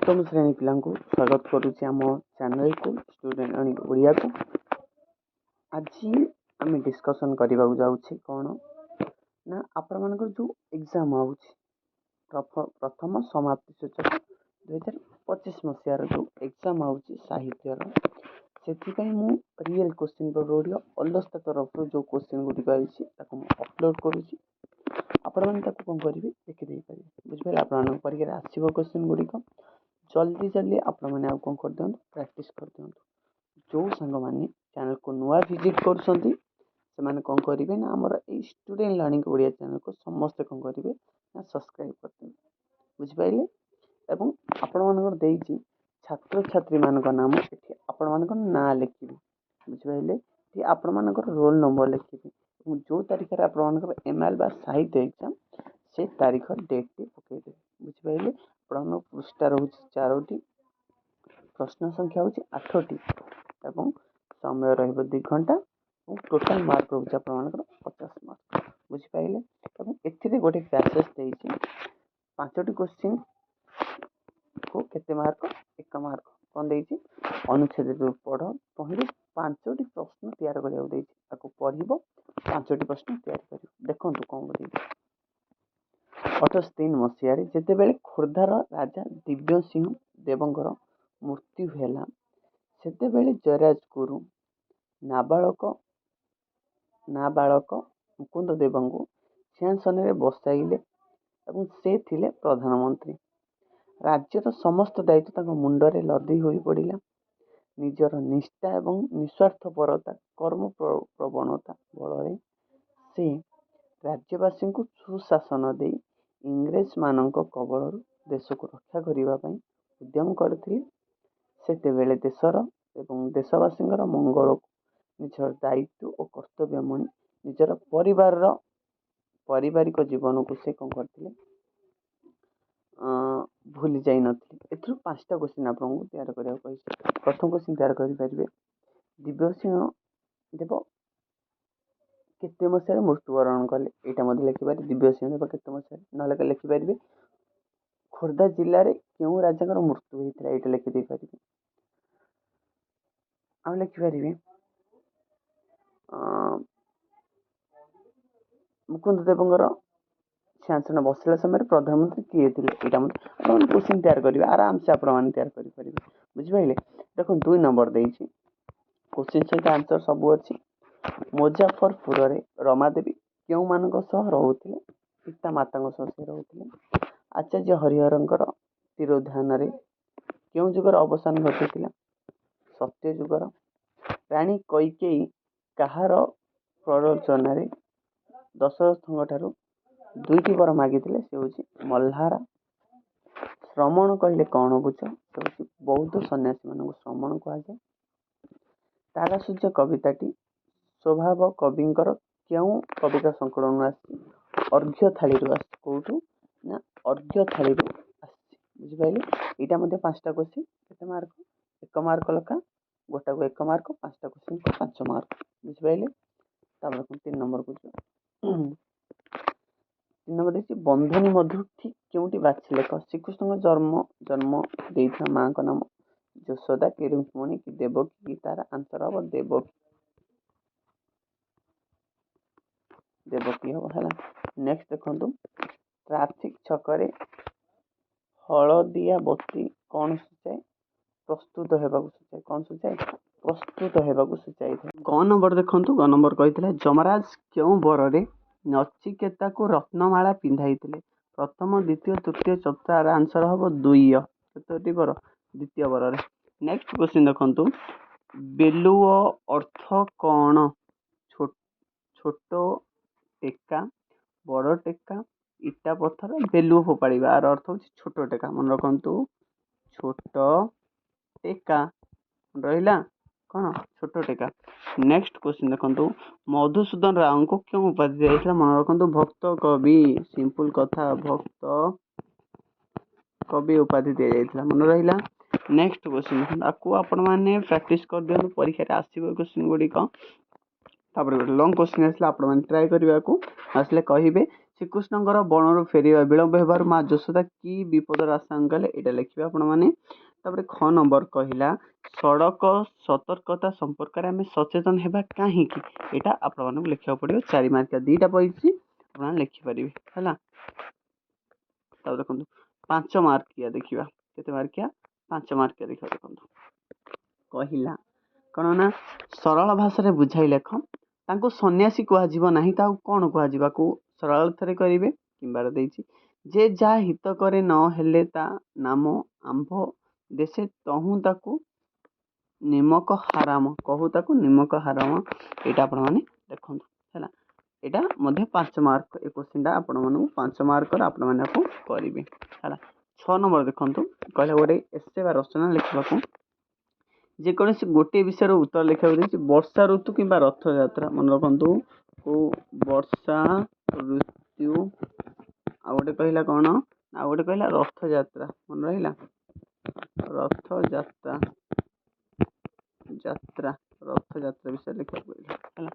अष्टम श्रेणी पिला स्वागत करुच्ची आम चैनल को स्टूडेंट अर्निंग ओडिया को। आज आम डिस्कसन करने जाऊँ कौन ना आपण मान जो एग्जाम प्रथम समाप्ति सूचक 2025 मसीहार जो एग्जाम साहित्यर से रियल क्वेश्चन पेपर अलस्ता तरफ जो क्वेश्चन गुड़िक अपलोड करुच्ची आपण मैंने कौन करेंगे देखिदे पारे बुझे आप परीक्षा आसो क्वेश्चन गुड़िक जल्दी जल्दी आपण मैंने कौन कर दिखाँ प्रैक्टिस कर दिखाँ। जो सांग मैंने चैनल को नुआ विजिट कर कौन करेंगे ना आमर ये स्टूडेंट लर्निंग ओडिया चैनल को समस्ते कौन करेंगे ना सब्सक्राइब कर बुझिपारे। एवं आपण मान छात्र छात्री मान नाम ये आपण मान ना लिखे बुझिपारे ये आपण मान रोल नंबर लिखे जो तारीख में आप एमआईएल बा साहित्य एग्जाम से तारीख डेट टी पकईदे बुझिपारे। आपण पृष्ठा रोच 4टी प्रश्न संख्या हूँ 8टी एवं समय रही 2 घंटा और टोटाल मार्क रोचे आप 50 मार्क बुझिपारे। ए गोटे पैसेज देती 5टी क्वेश्चन को केते मार्क 1 मार्क कौन देती अनुच्छेद पढ़ तहिं 5टी प्रश्न तैयार करा पढ़ 5टी प्रश्न तैयार कर देखु कौन बोलते 1873 मसीह जिते खोर्धार राजा दिव्य सिंह देवंकर मृत्यु है सेते जयराज गुरु नाबालक मुकुंद देव को सिंहासन में बसाइले और से थिले प्रधानमंत्री। राज्यर समस्त दायित्व मुंडरे लदी हो पड़ा निजर निष्ठा एवं निस्वार्थपरता कर्म प्रवणता बल से राज्यवासी को सुशासन दे इंग्रेज मान कबल देश को रक्षा करने उद्यम करते सेतेबेले देशर एवं देशवासी मंगल निजर दायित्व और कर्तव्य मणि निजर पारिवारिक जीवन को से कौन करते भूली जाई नथि। एथुर 5टा क्वेश्चन आपको तैयार करिया प्रथम क्वेश्चन तैयार करेंगे दिव्य सिंह देव केते मसीह मृत्युवरण कले यहाँ लिखिपारे दिव्य सिंह देव केते मसीह ना लिखिपारे खोर्धा जिले में क्यों राजा मृत्यु होता है ये लिखिदे पारे आम लिखिपारे मुकुंद देवंकर सिंहासन बसला समय प्रधानमंत्री किए थे यहाँ क्वेश्चन तैयार करेंगे आराम से आप तैयार करेंगे बुझिपारे। देखो 2 नंबर देती क्वेश्चन सहित आंसर सब अच्छी मुजफ्फरपुर रे रमादेवी क्यों मान रोते पिता माता से रोते आचार्य हरिहर तिरोधान क्यों जुगर अवसान घटी सत्य जुगर राणी कैकेयी कहार प्ररोचन दशरथ ठारू 2टी वर मागी से हूँ मल्हार श्रमण कहले कौन बुझ से बौद्ध सन्यासी मान श्रमण कहुए तारा सूर्य कविताटी स्वभाव कविंकर क्यों कविता संकलन अर्घ्य थाली कौटू ना अर्घ्य थाली बुझिपारे। यहाँ 5टा क्वेश्चन केते मार्क 1 मार्क लखा गोटा को 1 मार्क 5टा क्वेश्चन को 5 मार्क बुझिपारे। 3 नंबर को 3 नंबर देखिए बंधनी मधु ठीक क्योंटी बाछि लेख श्रीकृष्ण जन्म देता माँ का नाम यशोदा कि रुक्मणी कि देवकी कि तार आंसर हम देवकी हम है। नेक्स्ट देखो ट्राफिक छकरे हलदिया बत्ती कौन सूचाए प्रस्तुत होगा सूचाए कौन सूचाए प्रस्तुत होगा सूचाई था। ग नंबर देखो ग नंबर कही जमराज क्यों वर नचिकेता को रत्नमाला पिंधाई प्रथम द्वितीय तृतीय चतुर्थ आंसर हम 2 केतोटी वर द्वितीय वर। नेक्स्ट क्वेश्चन देखो बेलुओ अर्थ कौन छोट टेका बड़ टेका इटा पत्थर बेलुओ फोपाड़ा यार अर्थ हूँ छोट टेका मन रखु छोट टेका रहा कौन छोट टेका। नेक्स्ट क्वेश्चन देखो मधुसूदन राव को क्यों उपाधि दिया मन रखु भक्त कवि सिंपल कथा भक्त कवि उपाधि दि जाता मन रहा। नेक्स्ट क्वेश्चन देखो आपको आपण मैंने प्रैक्टिस कर दिखाँ परीक्षा आसो क्वेश्चन गुड़िक गोटे लंग क्वेश्चन आसला आप ट्राए करने को आसले कहे ଶ୍ରୀକୃଷ୍ଣଙ୍କର ବଣରୁ ଫେରିବା ବିଳମ୍ବ ହେବାରୁ ମା ଯଶୋଦା କି ବିପଦର ଆଶଙ୍କା କଲେ ଏଇଟା ଲେଖିବେ ଆପଣମାନେ। ତାପରେ ଖ ନମ୍ବର କହିଲା ସଡ଼କ ସତର୍କତା ସମ୍ପର୍କରେ ଆମେ ସଚେତନ ହେବା କାହିଁକି, ଏଇଟା ଆପଣମାନଙ୍କୁ ଲେଖିବାକୁ ପଡ଼ିବ। 4 ମାର୍କିଆ 2ଟା ପଡ଼ିଛି, ଆପଣମାନେ ଲେଖିପାରିବେ ହେଲା। ତାପରେ ଦେଖନ୍ତୁ 5 ମାର୍କିଆ ଦେଖିବା, କେତେ ମାର୍କିଆ 5 ମାର୍କିଆ ଦେଖିବା। ଦେଖନ୍ତୁ କହିଲା କ'ଣ ନା ସରଳ ଭାଷାରେ ବୁଝାଇ ଲେଖ। ତାଙ୍କୁ ସନ୍ନ୍ୟାସୀ କୁହାଯିବ ନାହିଁ, ତାକୁ କ'ଣ କୁହାଯିବାକୁ ସରଳ ଅର୍ଥରେ କରିବେ କିମ୍ବାର ଦେଇଛି। ଯେ ଯାହା ହିତ କରେ ନ ହେଲେ ତା ନାମ ଆମ୍ଭ ଦେଶେ ତହୁଁ ତାକୁ ନିମକ ହାରାମ, କହୁ ତାକୁ ନିମକ ହାରାମ। ଏଇଟା ଆପଣମାନେ ଦେଖନ୍ତୁ ହେଲା। ଏଇଟା ମଧ୍ୟ 5 ମାର୍କ, ଏ କୋଶ୍ଚିନ୍ଟା ଆପଣମାନଙ୍କୁ 5 ମାର୍କର ଆପଣମାନେ ଆକୁ କରିବେ ହେଲା। 6 ନମ୍ବର ଦେଖନ୍ତୁ କହିଲା ଗୋଟେ ଏସେ ବା ରଚନା ଲେଖିବାକୁ ଯେକୌଣସି ଗୋଟିଏ ବିଷୟର ଉତ୍ତର ଲେଖିବାକୁ ଦେଇଛି। ବର୍ଷା ଋତୁ କିମ୍ବା ରଥଯାତ୍ରା, ମନେ ରଖନ୍ତୁ କେଉଁ ବର୍ଷା ଋତୁ, ଆଉ ଗୋଟେ କହିଲା କ'ଣ, ଆଉ ଗୋଟେ କହିଲା ରଥଯାତ୍ରା, ମନେ ରହିଲା ରଥଯାତ୍ରା, ରଥଯାତ୍ରା ବିଷୟରେ ଲେଖିବାକୁ ପଡ଼ିଲା ହେଲା।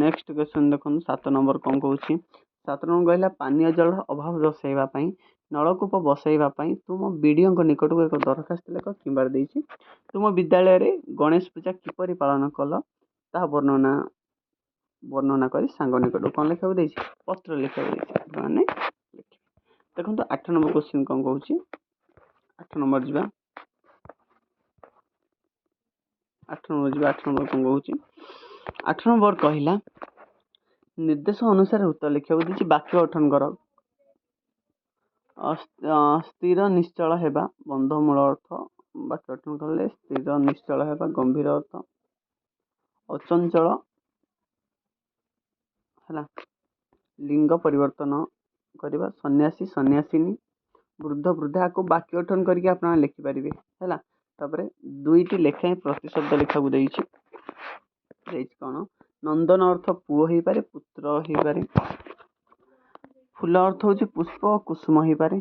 ନେକ୍ସଟ କ୍ୱେଶ୍ଚନ୍ ଦେଖନ୍ତୁ 7 ନମ୍ବର କ'ଣ କହୁଛି। 7 ନମ୍ବର କହିଲା ପାନୀୟ ଜଳର ଅଭାବ ଦର୍ଶାଇବା ପାଇଁ ନଳକୂପ ବସାଇବା ପାଇଁ ତୁମ ବିଡ଼ିଓଙ୍କ ନିକଟକୁ ଏକ ଦରଖାସ୍ତ ଲେଖ କିମ୍ବା ଦେଇଛି। ତୁମ ବିଦ୍ୟାଳୟରେ ଗଣେଶ ପୂଜା କିପରି ପାଳନ କଲ ତାହା ବର୍ଣ୍ଣନା କରି ସାଙ୍ଗ ନିକଟକୁ କ'ଣ ଲେଖିବାକୁ ଦେଇଛି, ପତ୍ର ଲେଖିବାକୁ ଦେଇଛି। ଆପଣମାନେ ଲେଖିବେ। ଦେଖନ୍ତୁ 8 ନମ୍ବର କ୍ୱେଶ୍ଚିନ୍ କ'ଣ କହୁଛି। 8 ନମ୍ବର ଯିବା, 8 ନମ୍ବର କ'ଣ କହୁଛି। 8 ନମ୍ବର କହିଲା ନିର୍ଦ୍ଦେଶ ଅନୁସାରେ ଉତ୍ତର ଲେଖିବାକୁ ଦେଇଛି। ବାକ୍ୟ ଗଠନ କର। ସ୍ଥିର ନିଶ୍ଚଳ ହେବା ବନ୍ଧମୂଳ ଅର୍ଥ, ବାକ୍ୟ ଗଠନ କଲେ ସ୍ଥିର ନିଶ୍ଚଳ ହେବା ଗମ୍ଭୀର ଅର୍ଥ, ଅଚଞ୍ଚଳ ହେଲା, ଲିଙ୍ଗ ପରିବର୍ତ୍ତନ କରିବା, ସନ୍ନ୍ୟାସୀ ସନ୍ନ୍ୟାସିନୀ, ବୃଦ୍ଧ ବୃଦ୍ଧାକୁ ବାକ୍ୟ ଗଠନ କରିକି ଆପଣ ଲେଖିପାରିବେ ହେଲା। ତାପରେ 2ଟି ଲେଖାଏଁ ପ୍ରତିଶବ୍ଦ ଲେଖିବାକୁ ଦେଇଛି କ'ଣ, ନନ୍ଦନ ଅର୍ଥ ପୁଅ ହେଇପାରେ ପୁତ୍ର ହେଇପାରେ, ଫୁଲ ଅର୍ଥ ହେଉଛି ପୁଷ୍ପ କୁସୁମ ହେଇପାରେ,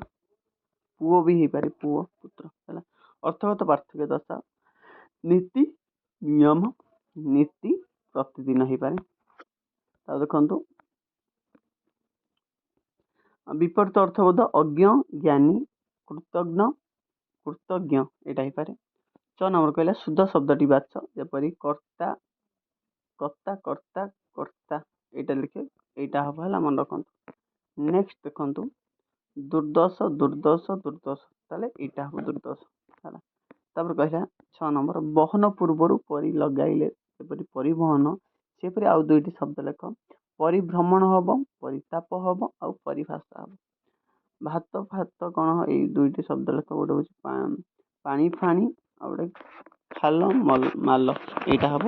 ପୁଅ ବି ହେଇପାରେ ପୁଅ ପୁତ୍ର ହେଲା। ଅର୍ଥଗତ ପାର୍ଥକ୍ୟ ଦର୍ଶାଅ। ନୀତି ନିୟମ, ନୀତି ପ୍ରତିଦିନ ହେଇପାରେ। ତାପରେ ଦେଖନ୍ତୁ ବିପରୀତ ଅର୍ଥବୋଧ ଅଜ୍ଞ ଜ୍ଞାନୀ, କୃତଜ୍ଞ ଏଇଟା ହେଇପାରେ। 6 ନମ୍ବର କହିଲା ଶୁଦ୍ଧ ଶବ୍ଦଟି ବାଛ, ଯେପରି କର୍ତ୍ତା କର୍ତ୍ତା କର୍ତ୍ତା କର୍ତ୍ତା, ଏଇଟା ଲେଖେ, ଏଇଟା ହେବ ହେଲା, ମନେ ରଖନ୍ତୁ। ନେକ୍ସଟ ଦେଖନ୍ତୁ ଦୁର୍ଦ୍ଦଶ ଦୁର୍ଦ୍ଦଶ ଦୁର୍ଦ୍ଦଶ, ତାହେଲେ ଏଇଟା ହେବ ଦୁର୍ଦ୍ଦଶ ହେଲା। ତାପରେ କହିଲା 6 ନମ୍ବର ବହନ ପୂର୍ବରୁ ପରି ଲଗାଇଲେ, ଯେପରି ପରିବହନ, ସେପରି ଆଉ 2ଟି ଶବ୍ଦ ଲେଖ। ପରିଭ୍ରମଣ ହେବ, ପରିତାପ ହେବ, ଆଉ ପରିଭାଷା ହେବ। ଭାତ ଫାତ କ'ଣ, ଏଇ 2ଟି ଶବ୍ଦ ଲେଖ। ଗୋଟେ ହେଉଛି ପାଣି ଫାଣି, ଆଉ ଗୋଟେ ଖାଲ ମାଲ, ଏଇଟା ହେବ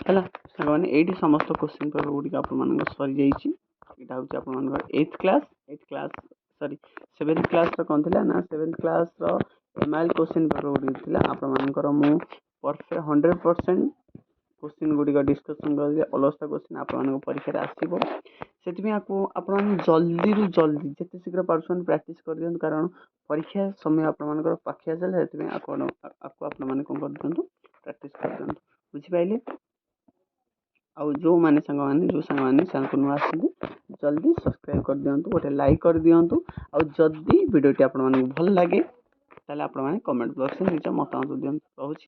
ହେଲା। ସାଙ୍ଗମାନେ ଏଇଠି ସମସ୍ତ କ୍ୱେଶ୍ଚିନ୍ ପେପର ଗୁଡ଼ିକ ଆପଣମାନଙ୍କର ସରିଯାଇଛି। ଏଇଟା ହେଉଛି ଆପଣମାନଙ୍କର 8th କ୍ଲାସ୍ ସରି 7th କ୍ଲାସ୍ର କ'ଣ ଥିଲା ନା 7th କ୍ଲାସ୍ର MIL କ୍ୱେଶ୍ଚିନ୍ ପେପର ଗୁଡ଼ିକ ଥିଲା। ଆପଣମାନଙ୍କର ମୁଁ ପରଫେକ୍ଟ 100% କ୍ୱେଶ୍ଚିନ୍ ଗୁଡ଼ିକ ଡିସ୍କସନ୍ କରିକି ଅଲଗା କ୍ୱେଶ୍ଚିନ୍ ଆପଣମାନଙ୍କ ପରୀକ୍ଷାରେ ଆସିବ। ସେଥିପାଇଁ ଆପଣମାନେ ଜଲ୍ଦିରୁ ଜଲ୍ଦି ଯେତେ ଶୀଘ୍ର ପାରୁଛନ୍ତି ପ୍ରାକ୍ଟିସ୍ କରିଦିଅନ୍ତୁ, କାରଣ ପରୀକ୍ଷା ସମୟ ଆପଣମାନଙ୍କର ପାଖେଇ ଆସିଲେ। ସେଥିପାଇଁ ଆପଣମାନେ କ'ଣ କରିଦିଅନ୍ତୁ, ପ୍ରାକ୍ଟିସ୍ କରିଦିଅନ୍ତୁ। ବୁଝିପାରିଲେ? ଆଉ ଯେଉଁ ସାଙ୍ଗମାନେ ଚ୍ୟାନେଲକୁ ନୂଆ ଆସନ୍ତି ଜଲ୍ଦି ସବସ୍କ୍ରାଇବ୍ କରିଦିଅନ୍ତୁ, ଗୋଟେ ଲାଇକ୍ କରିଦିଅନ୍ତୁ। ଆଉ ଯଦି ଭିଡ଼ିଓଟି ଆପଣମାନଙ୍କୁ ଭଲ ଲାଗେ ତାହେଲେ ଆପଣମାନେ କମେଣ୍ଟ ବକ୍ସରେ ନିଜ ମତାମତ ଦିଅନ୍ତୁ। ରହୁଛି।